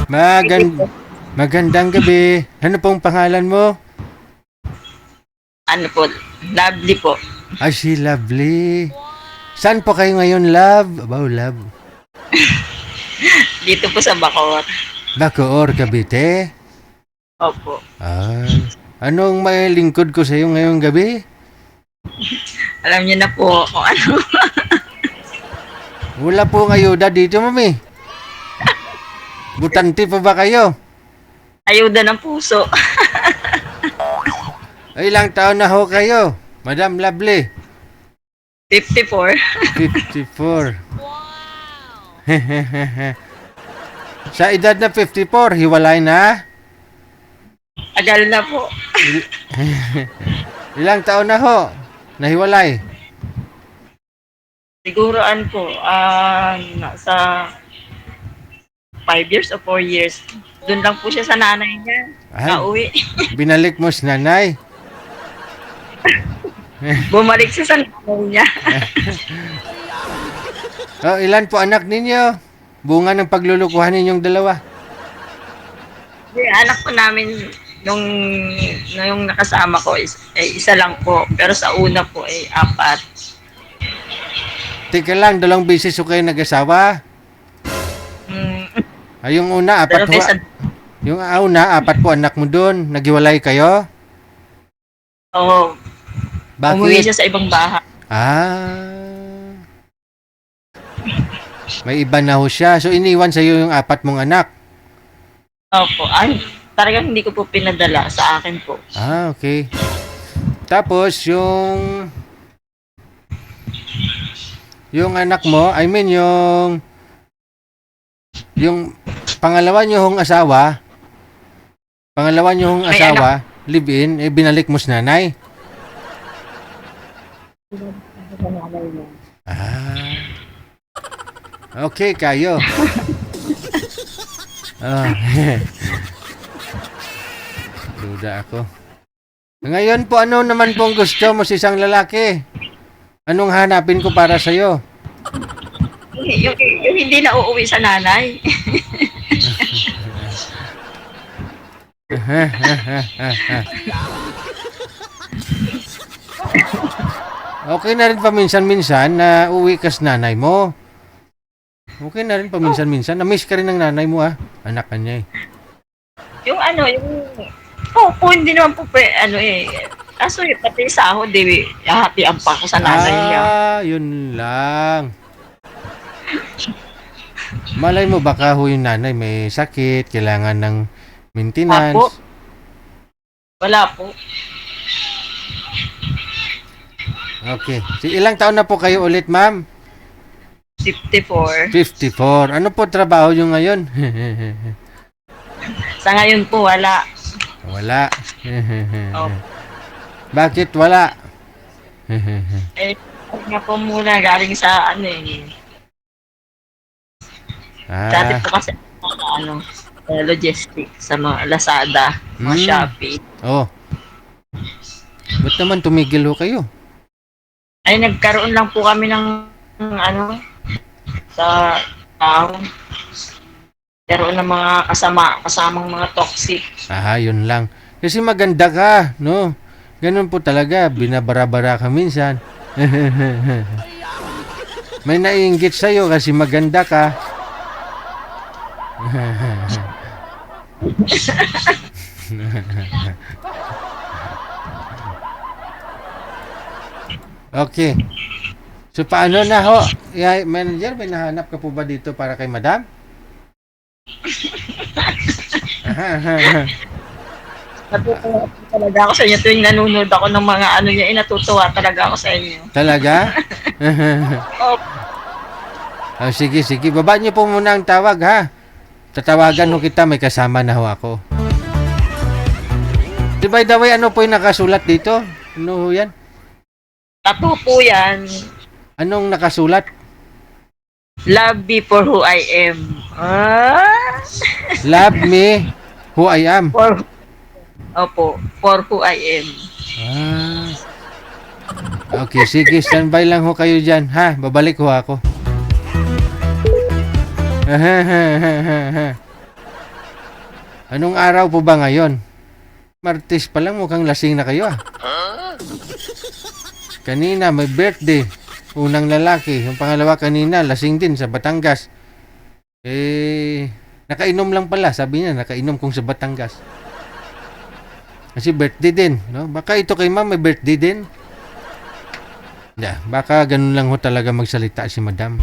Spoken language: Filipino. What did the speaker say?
Sige Magan po. magandang gabi. Ano pong pangalan mo? Ano po, lovely po. Ay, si Lovely. Saan po kayo ngayon, Love? Wow, Love. Dito po sa Bacoor. Bacoor, Cavite? Opo. Ay. Anong may lingkod ko sa iyo ngayong gabi? Alam niyo na po kung ano. Wala pong ayuda dito, mami. Butante pa ba kayo? Ayuda ng puso. Ay, ilang taon na ho kayo, Madam Lovely? 54. 54. Sa edad na 54, hiwalay na? Agal na po. Ilang taon na ho? Nahiwalay? Siguroan po, nasa 5 years o 4 years. Doon lang po siya sa nanay niya. Ay. Nauwi. Binalik mo si nanay? Bumalik siya sa nanay niya. Oh, ilan po anak ninyo? Bunga ng paglulukuhan ninyong dalawa. Anak po namin nung nakasama ko isa lang po. Pero sa una po ay 4. Teka lang, 2 beses ko kayo nag-asawa? Mm, Ay, yung una, 4 pero ho. kaysa, Yung una, 4 po anak mo doon. Naghiwalay kayo? umuwi Bakit? siya sa ibang bahay. Ah. May iba na ho siya. So, iniwan sa iyo yung 4 mong anak. Opo. Ay, talagang hindi ko po pinadala sa akin po. Ah, okay. Tapos, yung anak mo, I mean, yung pangalawa niyo hong asawa, May live-in, binalik mo sa nanay. Ah. Okay, kayo. Ah. Duda ako. Ngayon po, ano naman pong gusto mo sa isang lalaki? Anong hanapin ko para sa'yo? Yung hindi na uuwi sa nanay. Okay na rin paminsan-minsan na uwi ka sa nanay mo. Okay na rin paminsan-minsan. Na-miss ka rin ng nanay mo, ah. Anak ka niya, eh. yung hindi naman po kaso pati sahod, hahatian pa ako sa nanay niya. Ah, yun lang. Malay mo, baka ho yung nanay may sakit, kailangan ng maintenance. Apo. Wala po. Okay. Ilang taon na po kayo ulit, ma'am? 54. 54. Ano po trabaho nyo ngayon? Sa ngayon po, wala. Wala. Oh. Bakit wala? Nga po muna, galing sa dati Ah. po kasi, logistics sa mga Lazada, mga Shopee. Oh. Ba't naman tumigil ho kayo? Ay, nagkaroon lang po kami ng sa tao. Karoon ng mga kasamang mga toxic. Ah, yun lang. Kasi maganda ka, no? Ganun po talaga, binabara-bara ka minsan. May naiinggit sa'yo kasi maganda ka. Okay. So, paano na ho? Manager, may nahanap ka po ba dito para kay madam? Natutuwa talaga ako sa inyo tuwing nanonood ako ng mga niya, natutuwa talaga ako sa inyo. Talaga? Oh, Oh, sige. Baba niyo po muna ang tawag, ha? Tatawagan ho kita, may kasama na ho ako. By the way, ano po yung nakasulat dito? Ano ho yan? tattoo po yan. Anong nakasulat? Love me for who I am. Love me who I am. For who I am. Ah. Okay, sige, standby lang ho kayo dyan, ha? Babalik ho ako. Anong araw po ba ngayon? Martes pa lang, mukhang lasing na kayo ah. Kanina may birthday. Unang lalaki. Yung pangalawa kanina, lasing din sa Batangas. Nakainom lang pala. Sabi niya, nakainom kung sa Batangas. Kasi birthday din. No? Baka ito kay ma'am may birthday din. Baka ganun lang ho talaga magsalita si madam.